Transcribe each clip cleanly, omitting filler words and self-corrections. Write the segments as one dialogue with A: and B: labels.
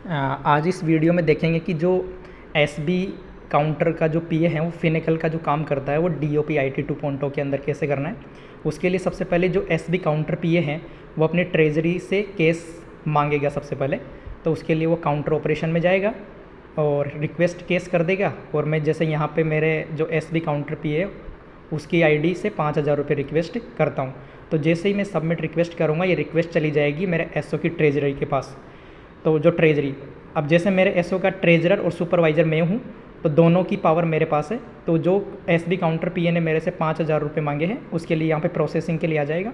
A: आज इस वीडियो में देखेंगे कि जो एसबी काउंटर का जो पीए है वो फिनिकल का जो काम करता है वो डीओपी आईटी 2.0 के अंदर कैसे करना है। उसके लिए सबसे पहले जो एसबी काउंटर पीए हैं वो अपने ट्रेजरी से केस मांगेगा सबसे पहले। तो उसके लिए वो काउंटर ऑपरेशन में जाएगा और रिक्वेस्ट केस कर देगा। और मैं जैसे यहाँ पे मेरे जो एसबी काउंटर पीए है उसकी आईडी से 5,000 रुपये रिक्वेस्ट करता हूँ। तो जैसे ही मैं सबमिट रिक्वेस्ट करूँगा ये रिक्वेस्ट चली जाएगी मेरे एसओ की ट्रेजरी के पास। तो जो ट्रेजरी, अब जैसे मेरे एसओ का ट्रेजरर और सुपरवाइज़र मैं हूँ तो दोनों की पावर मेरे पास है। तो जो एसबी काउंटर पीए ने मेरे से 5,000 रुपये मांगे हैं उसके लिए यहाँ पे प्रोसेसिंग के लिए आ जाएगा।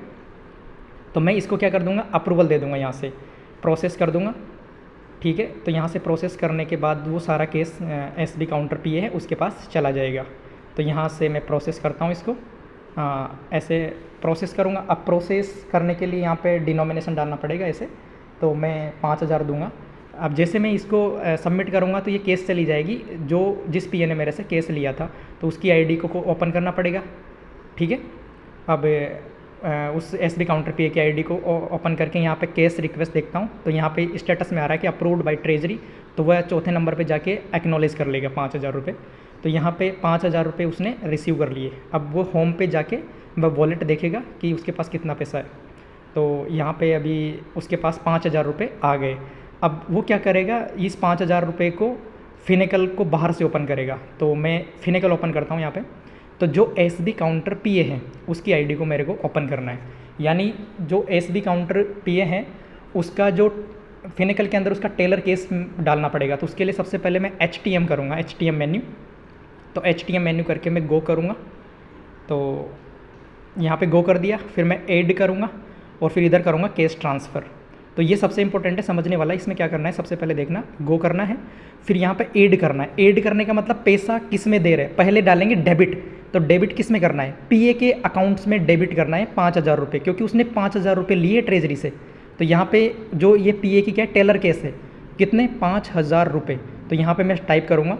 A: तो मैं इसको क्या कर दूँगा, अप्रूवल दे दूँगा, यहाँ से प्रोसेस कर दूँगा। ठीक है, तो यहाँ से प्रोसेस करने के बाद वो सारा केस एसबी काउंटर पीए है उसके पास चला जाएगा। तो यहाँ से मैं प्रोसेस करता हूँ इसको, ऐसे प्रोसेस करूँगा। अब प्रोसेस करने के लिए यहाँ पे डिनोमिनेशन डालना पड़ेगा ऐसे। तो मैं 5,000 दूंगा। अब जैसे मैं इसको सबमिट करूँगा तो ये केस चली जाएगी। जिस पीए ने मेरे से केस लिया था तो उसकी आईडी को ओपन करना पड़ेगा। ठीक है, अब उस एसबी काउंटर पीए की आईडी को ओपन करके यहाँ पे केस रिक्वेस्ट देखता हूँ तो यहाँ पे स्टेटस में आ रहा है कि अप्रूव्ड बाय ट्रेजरी। तो वह चौथे नंबर पे जाके एक्नॉलेज कर लेगा 5,000 रुपये। तो यहाँ पे 5,000 रुपये उसने रिसीव कर लिए। अब वो होम पे जाके वह वॉलेट देखेगा कि उसके पास कितना पैसा है। तो यहाँ पे अभी उसके पास 5,000 रुपये आ गए। अब वो क्या करेगा, इस 5,000 रुपये को फिनिकल को बाहर से ओपन करेगा। तो मैं फिनिकल ओपन करता हूँ यहाँ पे। तो जो एसबी काउंटर पीए है उसकी आईडी को मेरे को ओपन करना है। यानी जो एसबी काउंटर पीए है उसका जो फिनिकल के अंदर उसका टेलर केस डालना पड़ेगा। तो उसके लिए सबसे पहले मैं HTM करूँगा, HTM मेन्यू। तो HTM मेन्यू करके मैं गो करूँगा। तो यहाँ पे गो कर दिया, फिर मैं ऐड करूँगा और फिर इधर करूँगा केस ट्रांसफ़र। तो ये सबसे इंपॉर्टेंट है, समझने वाला है। इसमें क्या करना है, सबसे पहले देखना, गो करना है, फिर यहाँ पे ऐड करना है। ऐड करने का मतलब पैसा किस में दे रहे हैं, पहले डालेंगे डेबिट। तो डेबिट किस में करना है, पीए के अकाउंट्स में डेबिट करना है 5,000 रुपये, क्योंकि उसने 5,000 रुपये लिए ट्रेजरी से। तो यहाँ पे जो ये पीए की क्या है, टेलर केस है, कितने, 5,000 रुपये। तो यहाँ पर मैं टाइप करूँगा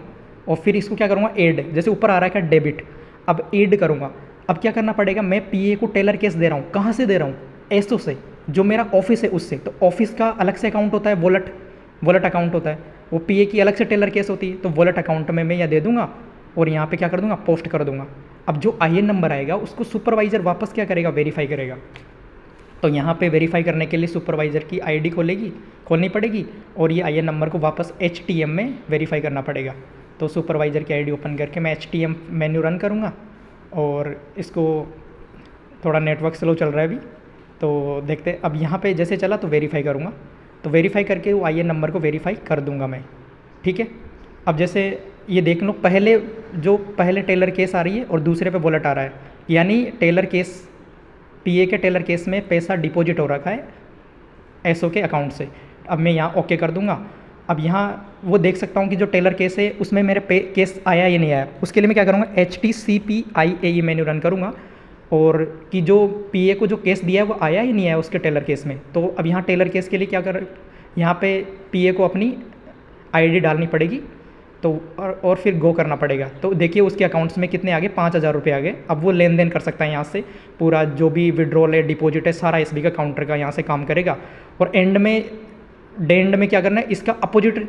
A: और फिर इसको क्या करूँगा, ऐड। जैसे ऊपर आ रहा है क्या, डेबिट। अब ऐड करूँगा। अब क्या करना पड़ेगा, मैं पीए को टेलर केस दे रहा हूँ, कहाँ से दे रहा हूँ, एसओ से, जो मेरा ऑफिस है उससे। तो ऑफिस का अलग से अकाउंट होता है, वॉलेट अकाउंट होता है। वो पीए की अलग से टेलर केस होती है। तो वॉलेट अकाउंट में मैं यह दे दूंगा और यहाँ पे क्या कर दूंगा, पोस्ट कर दूंगा। अब जो आईएन नंबर आएगा उसको सुपरवाइज़र वापस क्या करेगा, वेरीफाई करेगा। तो यहाँ पे वेरीफाई करने के लिए सुपरवाइज़र की आईडी खोलनी पड़ेगी और ये आईएन नंबर को वापस HTM में वेरीफाई करना पड़ेगा। तो सुपरवाइज़र की आईडी ओपन करके मैं HTM मेन्यू रन करूँगा और इसको, थोड़ा नेटवर्क स्लो चल रहा है अभी तो देखते। अब यहाँ पे जैसे चला तो वेरीफाई करूँगा। तो वेरीफाई करके वो आईएन नंबर को वेरीफाई कर दूँगा मैं। ठीक है, अब जैसे ये देख लो, पहले टेलर केस आ रही है और दूसरे पे वॉलेट आ रहा है। यानी टेलर केस, पीए के टेलर केस में पैसा डिपॉजिट हो रखा है एसओ के अकाउंट से। अब मैं यहाँ ओके कर दूँगा। अब यहाँ वो देख सकता हूँ कि जो टेलर केस है उसमें मेरे केस आया या नहीं आया। उसके लिए मैं क्या करूँगा, HTCPIAE मेन्यू रन करूँगा और कि जो पीए को जो केस दिया है वो आया ही नहीं आया उसके टेलर केस में। तो अब यहाँ टेलर केस के लिए क्या कर, यहाँ पे पीए को अपनी आईडी डालनी पड़ेगी। तो और फिर गो करना पड़ेगा। तो देखिए उसके अकाउंट्स में कितने आ गए, 5,000 रुपये आ गए। अब वो लेन देन कर सकता है यहाँ से, पूरा जो भी विड्रॉल है, डिपॉजिट है, सारा एसबी का काउंटर का यहाँ से काम करेगा। और एंड में क्या करना है, इसका अपोजिट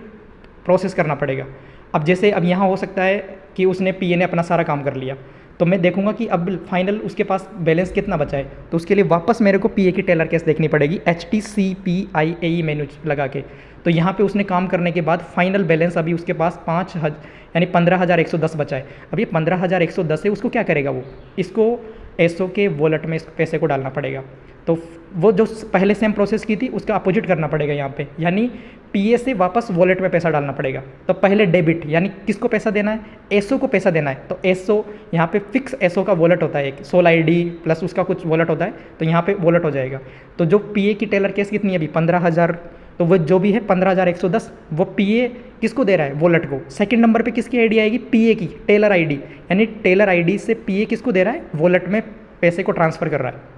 A: प्रोसेस करना पड़ेगा। अब जैसे अब यहाँ हो सकता है कि उसने पीए ने अपना सारा काम कर लिया, तो मैं देखूंगा कि अब फाइनल उसके पास बैलेंस कितना बचा है। तो उसके लिए वापस मेरे को पीए की टेलर केस देखनी पड़ेगी, HTCPIAE मेन्यू लगा के। तो यहाँ पे उसने काम करने के बाद फाइनल बैलेंस अभी उसके पास 5,000 यानी 15,110 बचा है। अब ये 15,110 है, उसको क्या करेगा, वो इसको एसओ के वॉलेट में इस पैसे को डालना पड़ेगा। तो वो जो पहले सेम प्रोसेस की थी उसका अपोजिट करना पड़ेगा यहाँ पे, यानी पीए से वापस वॉलेट में पैसा डालना पड़ेगा। तो पहले डेबिट, यानी किसको पैसा देना है, एसओ को पैसा देना है। तो एसओ यहाँ पे फिक्स एसओ का वॉलेट होता है, एक सोल आईडी प्लस उसका कुछ वॉलेट होता है। तो यहाँ पे वॉलेट हो जाएगा। तो जो पीए की टेलर केस कितनी है अभी, 15,000। तो वो जो भी है 15,110 वो पीए किसको दे रहा है, वॉलेट को। सेकंड नंबर पे किसकी आईडी आएगी, पीए की टेलर आईडी, यानी टेलर आईडी से पीए किसको दे रहा है, वॉलेट में पैसे को ट्रांसफ़र कर रहा है।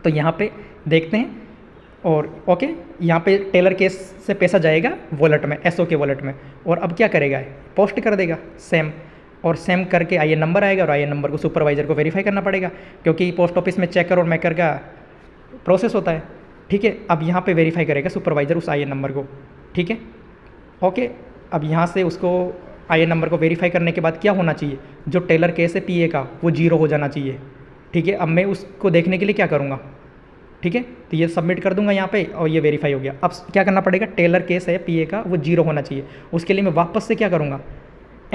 A: तो यहाँ पे देखते हैं और ओके, यहाँ पे टेलर केस से पैसा जाएगा वॉलेट में, एसओ के वॉलेट में। और अब क्या करेगा, पोस्ट कर देगा सेम, और सेम करके आईएन नंबर आएगा और आईएन नंबर को सुपरवाइज़र को वेरीफाई करना पड़ेगा, क्योंकि पोस्ट ऑफिस में चेकर और मेकर का प्रोसेस होता है। ठीक है, अब यहाँ पे वेरीफाई करेगा सुपरवाइज़र उस आईएन नंबर को। ठीक है, ओके, अब यहाँ से उसको आई नंबर को वेरीफाई करने के बाद क्या होना चाहिए, जो टेलर केस है पीए का वो 0 हो जाना चाहिए। ठीक है, अब मैं उसको देखने के लिए क्या करूँगा, ठीक है, तो ये सबमिट कर दूंगा यहाँ पे और ये वेरीफाई हो गया। अब क्या करना पड़ेगा, टेलर केस है पीए का वो 0 होना चाहिए। उसके लिए मैं वापस से क्या करूँगा,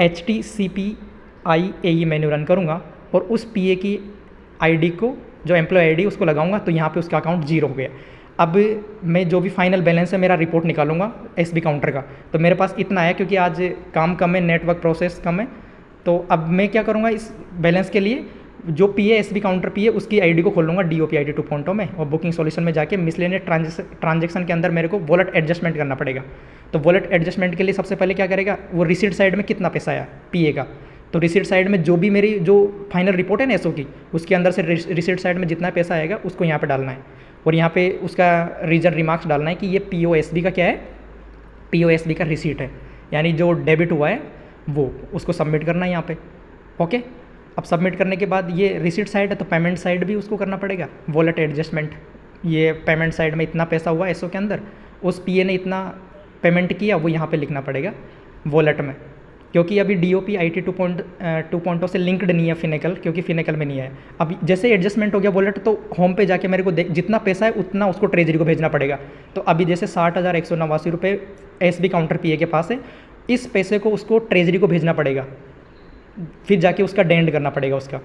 A: HTCPIAE मेन्यू रन करूँगा और उस पीए की आईडी को, जो एम्प्लॉय आईडी उसको लगाऊंगा, तो यहाँ पे उसका अकाउंट 0 हो गया। अब मैं जो भी फाइनल बैलेंस है मेरा रिपोर्ट निकालूंगा एसबी काउंटर का, तो मेरे पास इतना है क्योंकि आज काम कम है, नेटवर्क प्रोसेस कम है। तो अब मैं क्या करूँगा, इस बैलेंस के लिए जो पीए एसबी काउंटर पीए उसकी आईडी को खोल लूँगा DOPID 2.0 में, और बुकिंग सॉल्यूशन में जाके मिसलेनियस ट्रांजेक्शन के अंदर मेरे को वॉलेट एडजस्टमेंट करना पड़ेगा। तो वॉलेट एडजस्टमेंट के लिए सबसे पहले क्या करेगा, वो रिसीट साइड में कितना पैसा आया पीए का, तो रिसीट साइड में जो भी मेरी जो फाइनल रिपोर्ट है ना एसओ की, उसके अंदर से रिसीट साइड में जितना पैसा आएगा उसको यहाँ पे डालना है, और यहाँ पे उसका रीजन रिमार्क्स डालना है कि ये POSB का क्या है, POSB का रिसीट है, यानी जो डेबिट हुआ है वो, उसको सबमिट करना है यहाँ पे। ओके, अब सबमिट करने के बाद ये रिसीट साइड है तो पेमेंट साइड भी उसको करना पड़ेगा, वॉलेट एडजस्टमेंट। ये पेमेंट साइड में इतना पैसा हुआ एसओ के अंदर, उस पीए ने इतना पेमेंट किया, वो यहाँ पे लिखना पड़ेगा वॉलेट में, क्योंकि अभी DOPID 2.0 से लिंक्ड नहीं है फिनेकल, क्योंकि फिनेकल में नहीं है। अब जैसे एडजस्टमेंट हो गया वॉलेट, तो होम पे जाके मेरे को जितना पैसा है उतना उसको ट्रेजरी को भेजना पड़ेगा। तो अभी जैसे 60,189 रुपये एसबी काउंटर पीए के पास है, इस पैसे को उसको ट्रेजरी को भेजना पड़ेगा, फिर जाके उसका डेंड करना पड़ेगा उसका।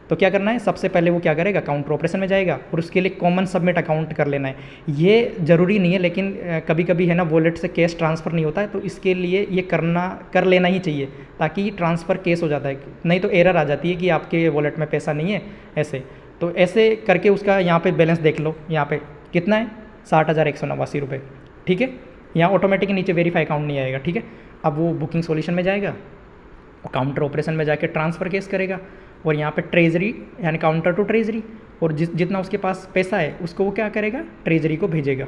A: तो क्या करना है, सबसे पहले वो क्या करेगा, काउंटर ऑपरेशन में जाएगा और उसके लिए कॉमन सबमिट अकाउंट कर लेना है। ये ज़रूरी नहीं है, लेकिन कभी कभी है ना वॉलेट से कैश ट्रांसफ़र नहीं होता है, तो इसके लिए ये कर लेना ही चाहिए, ताकि ट्रांसफ़र केस हो जाता है, नहीं तो एरर आ जाती है कि आपके वॉलेट में पैसा नहीं है ऐसे। तो ऐसे करके उसका यहाँ पर बैलेंस देख लो, यहाँ पर कितना है, 60,189 रुपये। ठीक है, यहाँ ऑटोमेटिक नीचे वेरीफाई अकाउंट नहीं आएगा। ठीक है, अब वो बुकिंग सॉल्यूशन में जाएगा, काउंटर ऑपरेशन में जाके ट्रांसफ़र केस करेगा, और यहाँ पे ट्रेजरी यानी काउंटर टू ट्रेजरी, और जितना उसके पास पैसा है उसको वो क्या करेगा, ट्रेजरी को भेजेगा।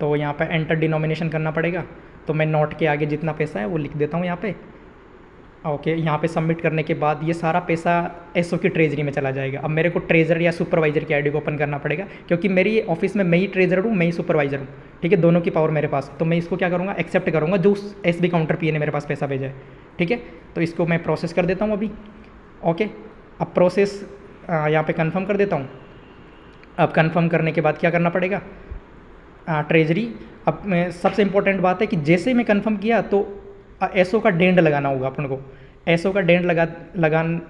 A: तो यहाँ पे एंटर डिनोमिनेशन करना पड़ेगा, तो मैं नोट के आगे जितना पैसा है वो लिख देता हूँ यहाँ पे। ओके, यहाँ पे सबमिट करने के बाद ये सारा पैसा एसओ की ट्रेजरी में चला जाएगा। अब मेरे को ट्रेजर या सुपरवाइजर की आईडी को ओपन करना पड़ेगा, क्योंकि मेरी ऑफिस में मैं ही ट्रेजर हूँ, मैं ही सुपरवाइजर हूँ। ठीक है, दोनों की पावर मेरे पास, तो मैं इसको क्या करूँगा, एक्सेप्ट करूँगा जो उस एसबी काउंटर पीए ने मेरे पास पैसा भेजा है। ठीक है, तो इसको मैं प्रोसेस कर देता हूँ अभी। ओके, अब प्रोसेस यहाँ पे कंफर्म कर देता हूँ। अब कंफर्म करने के बाद क्या करना पड़ेगा, ट्रेजरी। अब सबसे इम्पोर्टेंट बात है कि जैसे मैं कंफर्म किया तो एसओ का डेंड लगाना होगा अपन को। एसओ का डेंड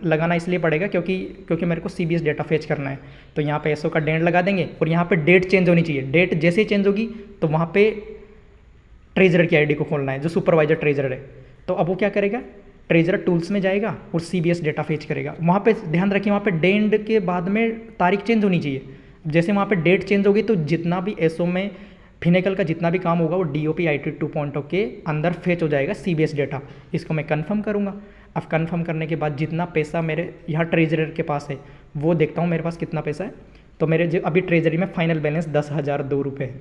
A: लगाना इसलिए पड़ेगा क्योंकि मेरे को CBS डेटा फेच करना है। तो यहाँ पे एसओ का डेंड लगा देंगे, और यहाँ पे डेट चेंज होनी चाहिए। डेट जैसे ही चेंज होगी तो वहाँ पे ट्रेजर की आईडी को खोलना है, जो सुपरवाइजर ट्रेजर है। तो अब वो क्या करेगा, ट्रेजर टूल्स में जाएगा और CBS डेटा फेच करेगा। वहाँ पे ध्यान रखिए, वहाँ पे डेंड के बाद में तारीख चेंज होनी चाहिए। जैसे वहाँ पे डेट चेंज होगी तो जितना भी एसओ में फिनेकल का जितना भी काम होगा वो DOPID 2.0 के अंदर फेच हो जाएगा CBS डेटा। इसको मैं कंफर्म करूँगा। अब कंफर्म करने के बाद जितना पैसा मेरे यहाँ ट्रेजरर के पास है वो देखता हूँ मेरे पास कितना पैसा है। तो मेरे जो अभी ट्रेजरी में फाइनल बैलेंस 10,002 रुपये है,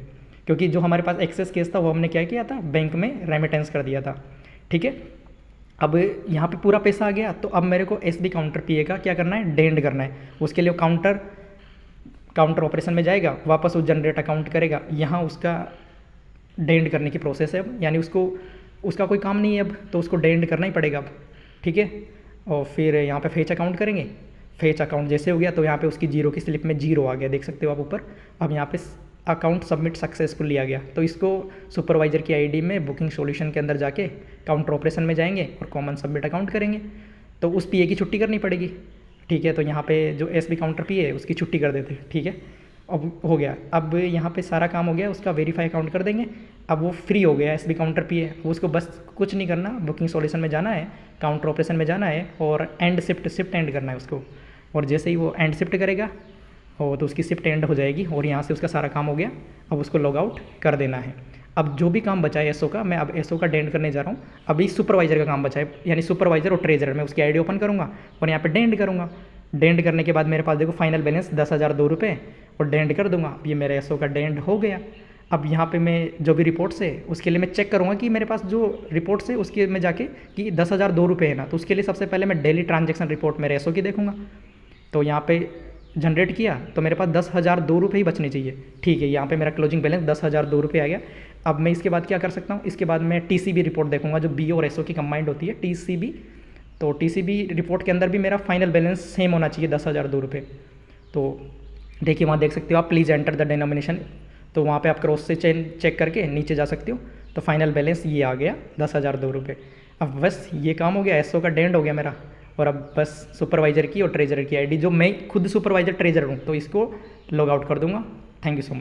A: क्योंकि जो हमारे पास एक्सेस केस था वो हमने क्या किया था, बैंक में रेमिटेंस कर दिया था। ठीक है, अब यहाँ पे पूरा पैसा आ गया, तो अब मेरे को एसबी काउंटर पीए का क्या करना है, डेंड करना है। उसके लिए काउंटर ऑपरेशन में जाएगा, वापस वो जनरेट अकाउंट करेगा। यहाँ उसका डेंड करने की प्रोसेस है, यानी उसका कोई काम नहीं है अब, तो उसको डेंड करना ही पड़ेगा अब। ठीक है, और फिर यहाँ पे फेच अकाउंट करेंगे। फेच अकाउंट जैसे हो गया तो यहाँ पे उसकी 0 की स्लिप में 0 आ गया, देख सकते हो आप ऊपर। अब यहाँ पे अकाउंट सबमिट सक्सेसफुली आ गया, तो इसको सुपरवाइजर की आईडी में बुकिंग सॉल्यूशन के अंदर जाके काउंटर ऑपरेशन में जाएंगे और कॉमन सबमिट अकाउंट करेंगे, तो उस पीए की छुट्टी करनी पड़ेगी। ठीक है, तो यहाँ पे जो एसबी काउंटर पीए है उसकी छुट्टी कर देते हैं। ठीक है, अब हो गया। अब यहाँ पे सारा काम हो गया, उसका वेरीफाई अकाउंट कर देंगे। अब वो फ्री हो गया एसबी काउंटर पीए, उसको बस कुछ नहीं करना, बुकिंग सॉल्यूशन में जाना है, काउंटर ऑपरेशन में जाना है और एंड शिफ्ट एंड करना है उसको। और जैसे ही वो एंड शिफ्ट करेगा हो तो उसकी शिफ्ट एंड हो जाएगी और यहाँ से उसका सारा काम हो गया। अब उसको लॉग आउट कर देना है। अब जो भी काम बचा है एसओ का, मैं अब एसओ का डेंड करने जा रहा हूँ। अभी सुपरवाइजर का काम बचा है, यानी सुपरवाइजर और ट्रेजर में उसकी आईडी ओपन करूँगा और यहाँ पे डेंड करूँगा। डेंड करने के बाद मेरे पास देखो फाइनल बैलेंस 10,002 रुपये, और डेंड कर दूँगा। अब ये मेरा एसओ का डेंड हो गया। अब यहाँ पे मैं जो भी रिपोर्ट्स है उसके लिए मैं चेक करूँगा कि मेरे पास जो रिपोर्ट्स है उसके में जाके कि 10,002 रुपये है ना, तो उसके लिए सबसे पहले मैं डेली ट्रांजेक्शन रिपोर्ट मेरे एसओ की देखूँगा। तो यहाँ पे जनरेट किया तो मेरे पास 10,002 रुपये ही बचने चाहिए। ठीक है, यहाँ पे मेरा क्लोजिंग बैलेंस 10,002 रुपये आ गया। अब मैं इसके बाद क्या कर सकता हूँ, इसके बाद मैं टीसीबी रिपोर्ट देखूंगा जो बीओ और एसओ की कंबाइंड होती है टीसीबी। तो टीसीबी रिपोर्ट के अंदर भी मेरा फाइनल बैलेंस सेम होना चाहिए 10,002 रुपये। तो देखिए वहाँ देख सकते हो आप, प्लीज़ एंटर द डिनोमिनेशन। तो वहाँ पे आप क्रॉस से चेक करके नीचे जा सकते हो। तो फाइनल बैलेंस ये आ गया 10,002 रुपये। अब बस ये काम हो गया, एसओ का डेंड हो गया मेरा। और अब बस सुपरवाइज़र की और ट्रेजरर की आईडी, जो मैं खुद सुपरवाइज़र ट्रेजर हूँ, तो इसको लॉग आउट कर दूँगा। Thank you so much.